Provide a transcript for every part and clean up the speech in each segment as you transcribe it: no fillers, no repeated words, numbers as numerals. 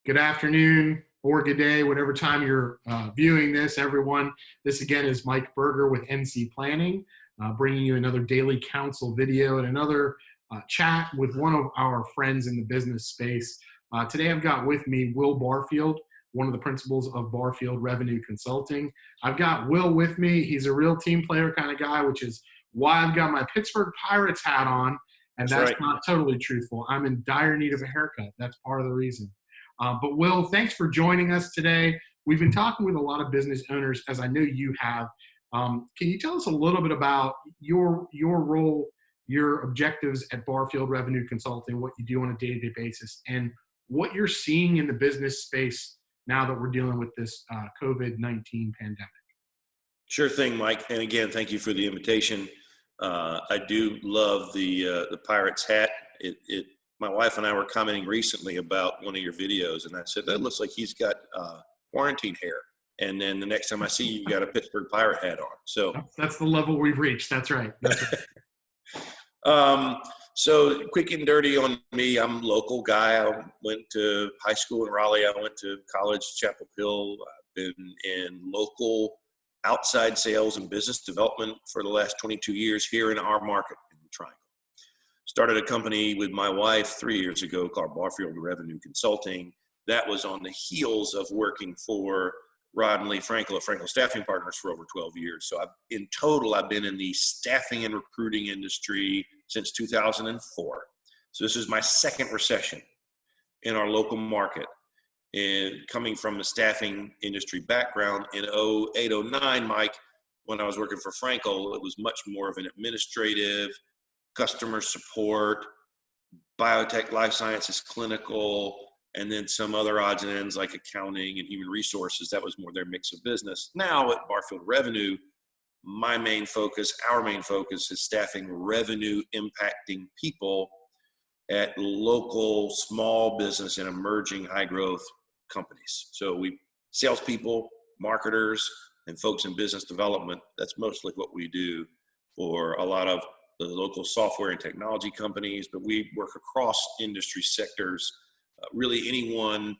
Good afternoon or good day, whatever time you're viewing this, everyone. This again is Mike Berger with NC Planning, bringing you another Daily Counsel video and another chat with one of our friends in the business space. Today I've got with me Will Barfield, one of the principals of Barfield Revenue Consulting. I've got Will with me. He's a real team player kind of guy, which is why I've got my Pittsburgh Pirates hat on, and that's right. not totally truthful. I'm in dire need of a haircut. That's part of the reason. But Will, thanks for joining us today. We've been talking with a lot of business owners, as I know you have. Can you tell us a little bit about your role, your objectives at Barfield Revenue Consulting, what you do on a day-to-day basis, and what you're seeing in the business space now that we're dealing with this COVID-19 pandemic? Sure thing, Mike. And again, thank you for the invitation. I do love the Pirates hat. My wife and I were commenting recently about one of your videos, and I said, that looks like he's got quarantine hair. And then the next time I see you, you got a Pittsburgh Pirate hat on. So that's the level we've reached. That's right. That's right. So quick and dirty on me. I'm a local guy. I went to high school in Raleigh. I went to college, Chapel Hill. I've been in local outside sales and business development for the last 22 years here in our market in the Triangle. Started a company with my wife 3 years ago called Barfield Revenue Consulting. That was on the heels of working for Rod and Lee Frankel at Frankel Staffing Partners for over 12 years. So in total, I've been in the staffing and recruiting industry since 2004. So this is my second recession in our local market. And coming from the staffing industry background in 08, 09, Mike, when I was working for Frankel, it was much more of an administrative, customer support, biotech, life sciences, clinical, and then some other odds and ends like accounting and human resources. That was more their mix of business. Now at Barfield Revenue, our main focus is staffing revenue impacting people at local small business and emerging high growth companies. So we salespeople, marketers, and folks in business development. That's mostly what we do for a lot of the local software and technology companies, but we work across industry sectors. Really anyone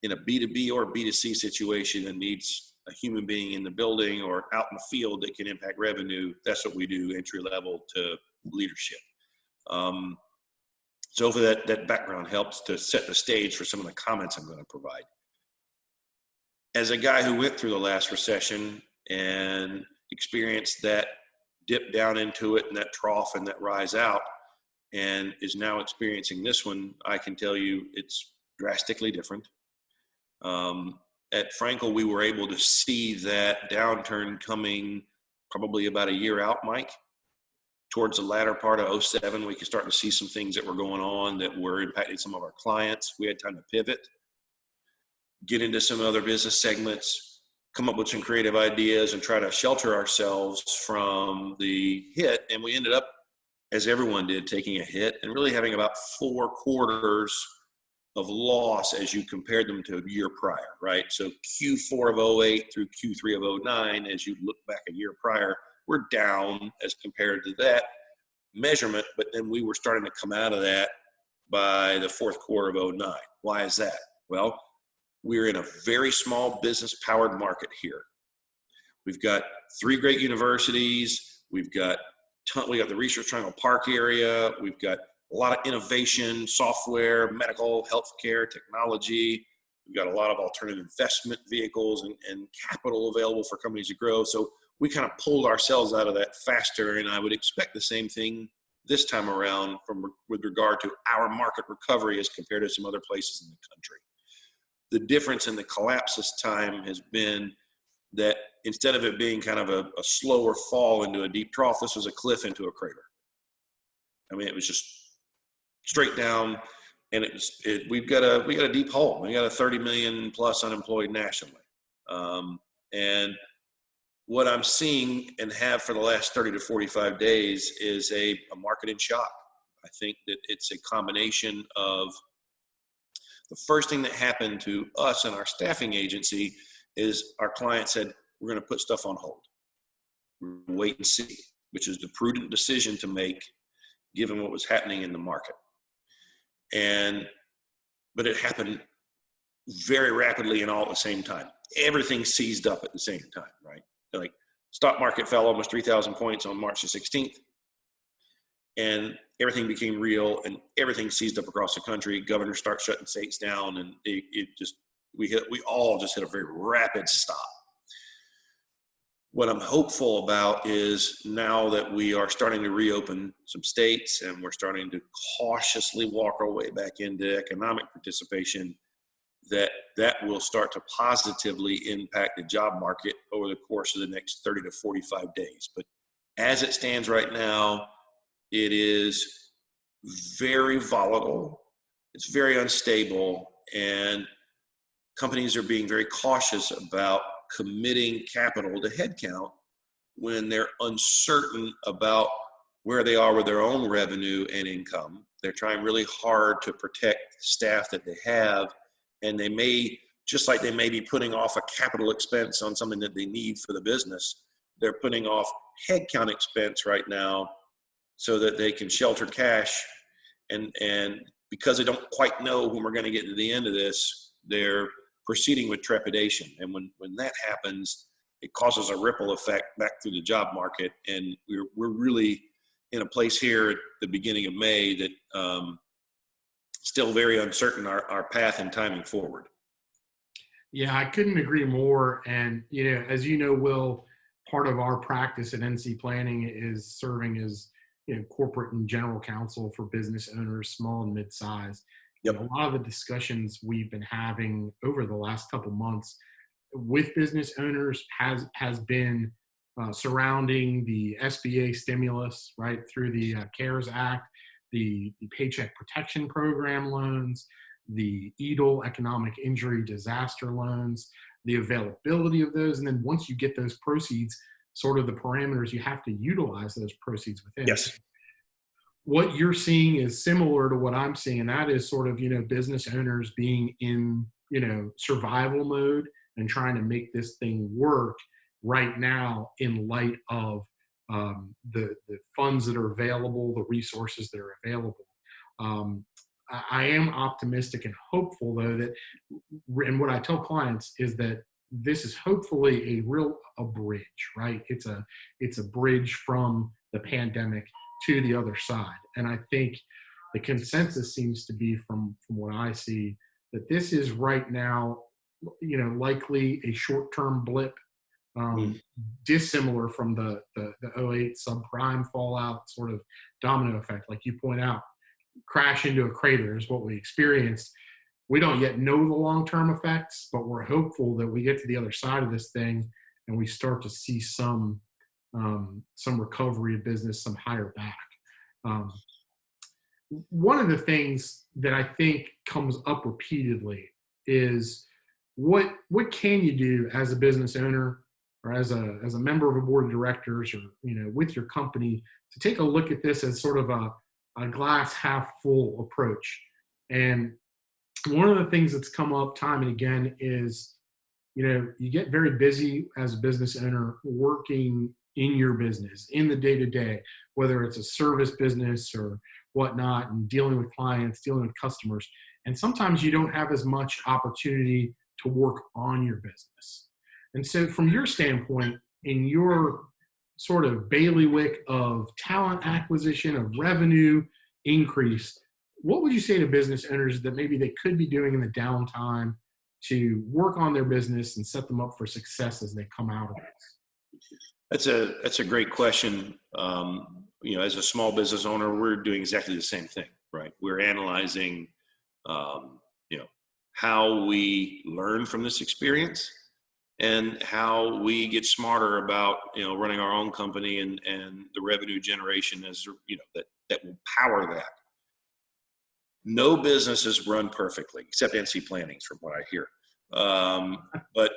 in a B2B or B2C situation that needs a human being in the building or out in the field that can impact revenue, that's what we do, entry level to leadership. So hopefully that background helps to set the stage for some of the comments I'm going to provide. As a guy who went through the last recession and experienced that dip down into it and that trough and that rise out, and is now experiencing this one, I can tell you it's drastically different. At Frankel, we were able to see that downturn coming probably about a year out, Mike. Towards the latter part of 07, we could start to see some things that were going on that were impacting some of our clients. We had time to pivot, get into some other business segments, come up with some creative ideas, and try to shelter ourselves from the hit. And we ended up, as everyone did, taking a hit and really having about 4 quarters of loss as you compared them to a year prior, right? So Q4 of 08 through Q3 of 09, as you look back a year prior, we're down as compared to that measurement, but then we were starting to come out of that by the fourth quarter of 09. Why is that? Well, we're in a very small business powered market here. We've got 3 great universities. We've got the Research Triangle Park area. We've got a lot of innovation, software, medical, healthcare, technology. We've got a lot of alternative investment vehicles and capital available for companies to grow. So we kind of pulled ourselves out of that faster, and I would expect the same thing this time around with regard to our market recovery as compared to some other places in the country. The difference in the collapse this time has been that instead of it being kind of a slower fall into a deep trough, this was a cliff into a crater. I mean, it was just straight down, and we've got a deep hole. We got a 30 million plus unemployed nationally. And what I'm seeing and have for the last 30 to 45 days is a market in shock. I think that it's a combination of the first thing that happened to us and our staffing agency is our client said, we're going to put stuff on hold. We're going to wait and see, which is the prudent decision to make given what was happening in the market. But it happened very rapidly and all at the same time. Everything seized up at the same time, right? Like stock market fell almost 3,000 points on March the 16th, and everything became real, and everything seized up across the country. Governors start shutting states down, and we all just hit a very rapid stop. What I'm hopeful about is now that we are starting to reopen some states and we're starting to cautiously walk our way back into economic participation, that will start to positively impact the job market over the course of the next 30 to 45 days. But as it stands right now, it is very volatile, it's very unstable, and companies are being very cautious about committing capital to headcount when they're uncertain about where they are with their own revenue and income. They're trying really hard to protect staff that they have, and they may, just like they may be putting off a capital expense on something that they need for the business, they're putting off headcount expense right now so that they can shelter cash. And because they don't quite know when we're going to get to the end of this, they're proceeding with trepidation. And when that happens, it causes a ripple effect back through the job market. And we're really in a place here at the beginning of May that still very uncertain our path and timing forward. Yeah, I couldn't agree more. And, as you know, Will, part of our practice at NC Planning is serving as, corporate and general counsel for business owners, small and mid-size. Yep. A lot of the discussions we've been having over the last couple months with business owners has been surrounding the SBA stimulus, right, through the CARES Act, the Paycheck Protection Program loans, the EIDL, Economic Injury Disaster loans, the availability of those. And then once you get those proceeds, sort of the parameters you have to utilize those proceeds within. Yes. What you're seeing is similar to what I'm seeing, and that is sort of, business owners being in, survival mode and trying to make this thing work right now in light of the funds that are available, the resources that are available. I am optimistic and hopeful, though, that, and what I tell clients is that this is hopefully a bridge, right? It's a bridge from the pandemic to the other side. And I think the consensus seems to be from what I see that this is right now, likely a short-term blip, dissimilar from the 08 subprime fallout sort of domino effect. Like you point out, crash into a crater is what we experienced. We don't yet know the long-term effects, but we're hopeful that we get to the other side of this thing and we start to see some recovery of business, some higher back. One of the things that I think comes up repeatedly is what can you do as a business owner or as a member of a board of directors or with your company to take a look at this as sort of a glass half full approach. And one of the things that's come up time and again is, you get very busy as a business owner working in your business, in the day-to-day, whether it's a service business or whatnot, and dealing with clients, dealing with customers. And sometimes you don't have as much opportunity to work on your business. And so from your standpoint, in your sort of bailiwick of talent acquisition, of revenue increase, what would you say to business owners that maybe they could be doing in the downtime to work on their business and set them up for success as they come out of this? That's a great question. As a small business owner, we're doing exactly the same thing, right? We're analyzing, how we learn from this experience and how we get smarter about, running our own company and the revenue generation that will power that. No business is run perfectly, except NC Planning's from what I hear. But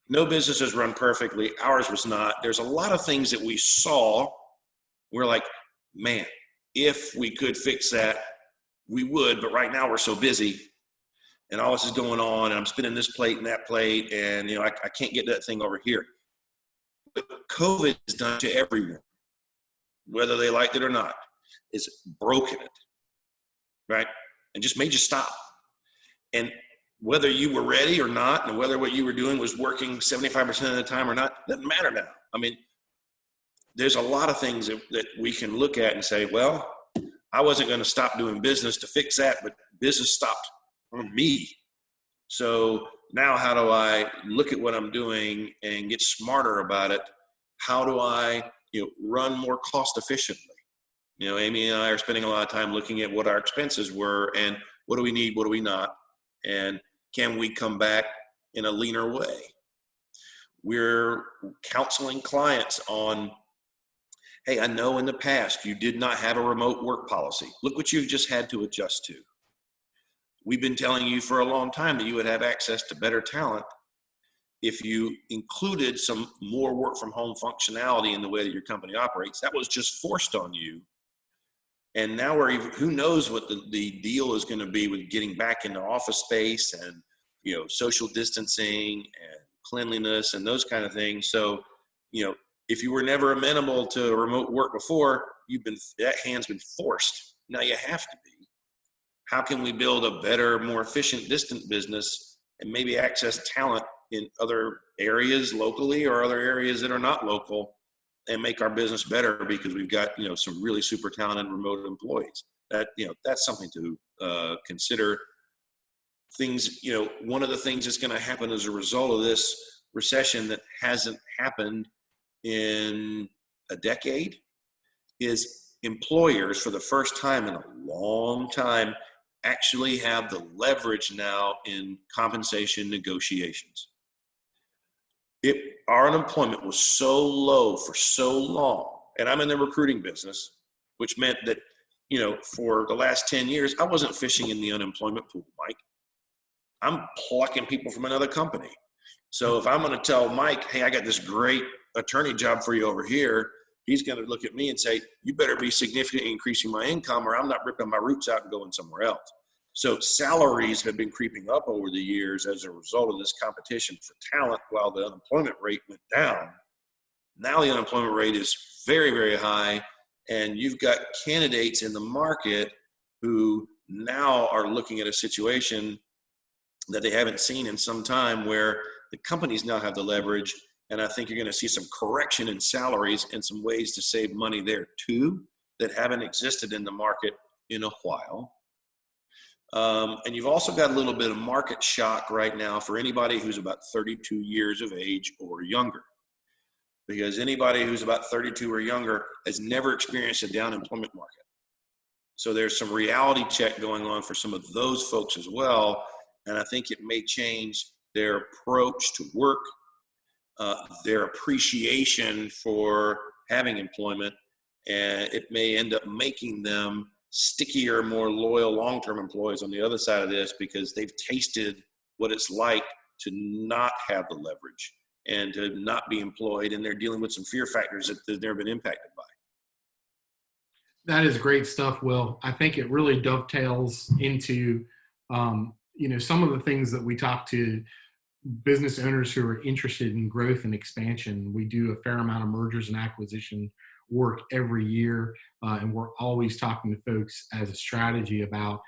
no business is run perfectly. Ours was not. There's a lot of things that we saw. We're like, man, if we could fix that, we would. But right now we're so busy and all this is going on and I'm spinning this plate and that plate and, I can't get that thing over here. But COVID has done to everyone, whether they liked it or not, is broken it, right? And just made you stop. And whether you were ready or not, and whether what you were doing was working 75% of the time or not, doesn't matter now. I mean, there's a lot of things that we can look at and say, well, I wasn't going to stop doing business to fix that, but business stopped on me. So now how do I look at what I'm doing and get smarter about it? How do I, run more cost efficiently? Amy and I are spending a lot of time looking at what our expenses were and what do we need, what do we not, and can we come back in a leaner way? We're counseling clients on, hey, I know in the past you did not have a remote work policy. Look what you've just had to adjust to. We've been telling you for a long time that you would have access to better talent if you included some more work from home functionality in the way that your company operates. That was just forced on you. And now who knows what the deal is going to be with getting back into office space and, social distancing and cleanliness and those kind of things. So, if you were never amenable to remote work before, that hand's been forced. Now you have to be. How can we build a better, more efficient distant business and maybe access talent in other areas locally or other areas that are not local and make our business better because we've got, some really super talented remote employees? That's something to consider. Things, one of the things that's going to happen as a result of this recession that hasn't happened in a decade is employers, for the first time in a long time, actually have the leverage now in compensation negotiations. Our unemployment was so low for so long, and I'm in the recruiting business, which meant that, for the last 10 years, I wasn't fishing in the unemployment pool, Mike. I'm plucking people from another company. So if I'm going to tell Mike, hey, I got this great attorney job for you over here, he's going to look at me and say, you better be significantly increasing my income or I'm not ripping my roots out and going somewhere else. So salaries have been creeping up over the years as a result of this competition for talent while the unemployment rate went down. Now the unemployment rate is very, very high, and you've got candidates in the market who now are looking at a situation that they haven't seen in some time where the companies now have the leverage. And I think you're going to see some correction in salaries and some ways to save money there too that haven't existed in the market in a while. And you've also got a little bit of market shock right now for anybody who's about 32 years of age or younger. Because anybody who's about 32 or younger has never experienced a down employment market. So there's some reality check going on for some of those folks as well. And I think it may change their approach to work, their appreciation for having employment, and it may end up making them stickier, more loyal long-term employees on the other side of this because they've tasted what it's like to not have the leverage and to not be employed, and they're dealing with some fear factors that they've never been impacted by. That is great stuff, Will. I think it really dovetails into, some of the things that we talk to business owners who are interested in growth and expansion. We do a fair amount of mergers and acquisition work every year, and we're always talking to folks as a strategy about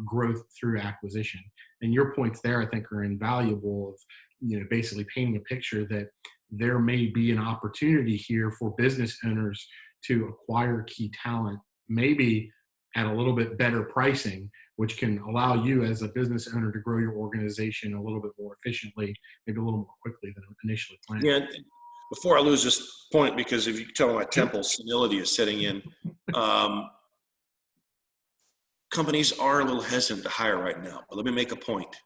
growth through acquisition. And your points there, I think, are invaluable of, basically painting a picture that there may be an opportunity here for business owners to acquire key talent, maybe at a little bit better pricing, which can allow you as a business owner to grow your organization a little bit more efficiently, maybe a little more quickly than initially planned. Yeah, before I lose this point, because if you can tell my temple senility is setting in, companies are a little hesitant to hire right now. But let me make a point.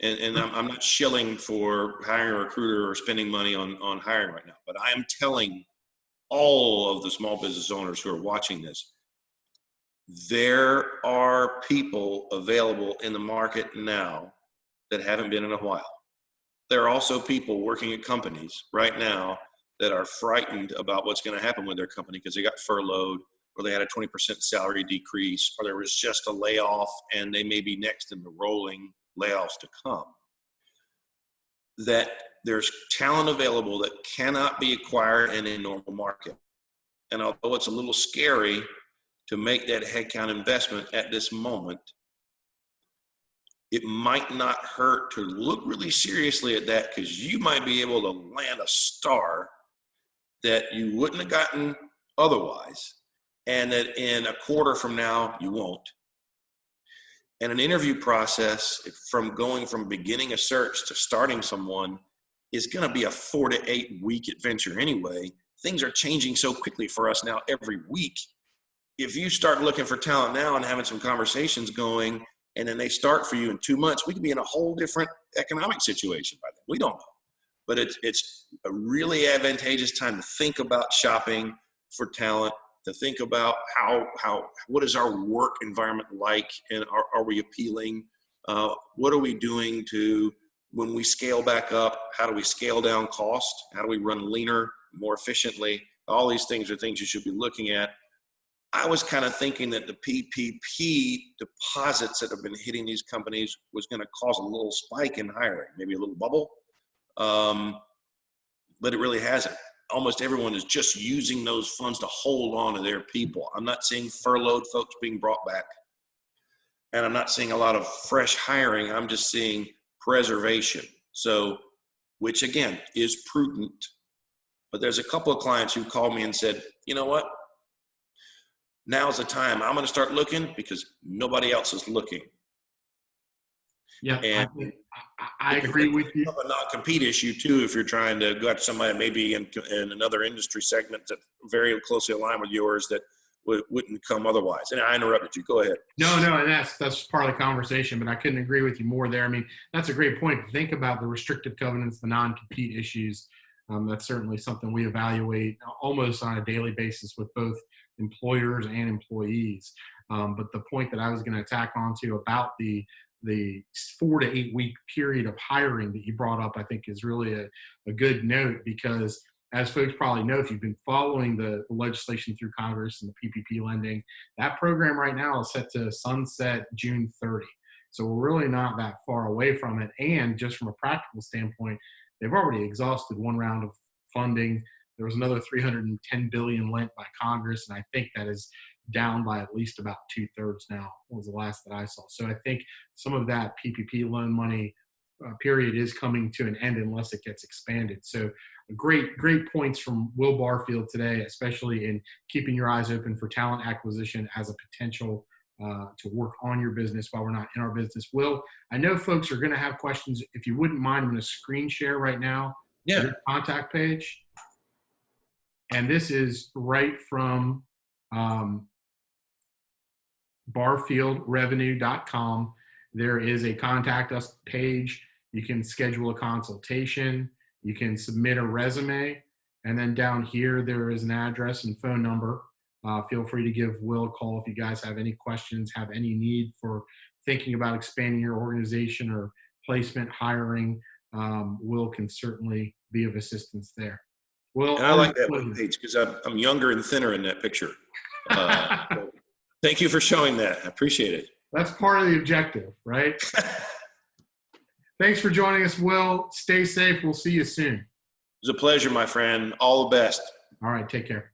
And I'm not shilling for hiring a recruiter or spending money on hiring right now, but I am telling all of the small business owners who are watching this, there are people available in the market now that haven't been in a while. There are also people working at companies right now that are frightened about what's going to happen with their company because they got furloughed or they had a 20% salary decrease or there was just a layoff and they may be next in the rolling layoffs to come. That there's talent available that cannot be acquired in a normal market. And although it's a little scary to make that headcount investment at this moment, it might not hurt to look really seriously at that, because you might be able to land a star that you wouldn't have gotten otherwise, and that in a quarter from now you won't. And an interview process, from going from beginning a search to starting someone, is going to be a 4 to 8 week adventure anyway. Things are changing so quickly for us now every week. If you start looking for talent now and having some conversations going, and then they start for you in 2 months, we could be in a whole different economic situation by then. We don't know. But it's a really advantageous time to think about shopping for talent, to think about what is our work environment like, and are we appealing? What are we doing to, when we scale back up, how do we scale down cost? How do we run leaner, more efficiently? All these things are things you should be looking at. I was kind of thinking that the PPP deposits that have been hitting these companies was going to cause a little spike in hiring, maybe a little bubble. But it really hasn't. Almost everyone is just using those funds to hold on to their people. I'm not seeing furloughed folks being brought back, and I'm not seeing a lot of fresh hiring. I'm just seeing preservation. So, which again is prudent. But there's a couple of clients who called me and said, you know what? Now's the time. I'm going to start looking because nobody else is looking. Yeah, and I agree with you. A non-compete issue too, if you're trying to go after somebody maybe in another industry segment that very closely aligned with yours that wouldn't come otherwise. And I interrupted you. Go ahead. No, and that's part of the conversation, but I couldn't agree with you more there. I mean, that's a great point. Think about the restrictive covenants, the non-compete issues. That's certainly something we evaluate almost on a daily basis with both employers and employees. But the point that I was going to tack onto about the 4 to 8 week period of hiring that you brought up, I think is really a good note, because as folks probably know, if you've been following the legislation through Congress and the PPP lending, that program right now is set to sunset June 30. So we're really not that far away from it. And just from a practical standpoint, they've already exhausted one round of funding. There was another $310 billion lent by Congress, and I think that is down by at least about 2/3 now, was the last that I saw. So I think some of that PPP loan money period is coming to an end unless it gets expanded. So great points from Will Barfield today, especially in keeping your eyes open for talent acquisition as a potential to work on your business while we're not in our business. Will, I know folks are going to have questions. If you wouldn't mind, I'm going to screen share right now your contact page. And this is right from barfieldrevenue.com. There is a contact us page. You can schedule a consultation. You can submit a resume. And then down here, there is an address and phone number. Feel free to give Will a call if you guys have any questions, have any need for thinking about expanding your organization or placement hiring. Will can certainly be of assistance there. Well, and I like that page because I'm younger and thinner in that picture. Thank you for showing that. I appreciate it. That's part of the objective, right? Thanks for joining us, Will. Stay safe. We'll see you soon. It was a pleasure, my friend. All the best. All right. Take care.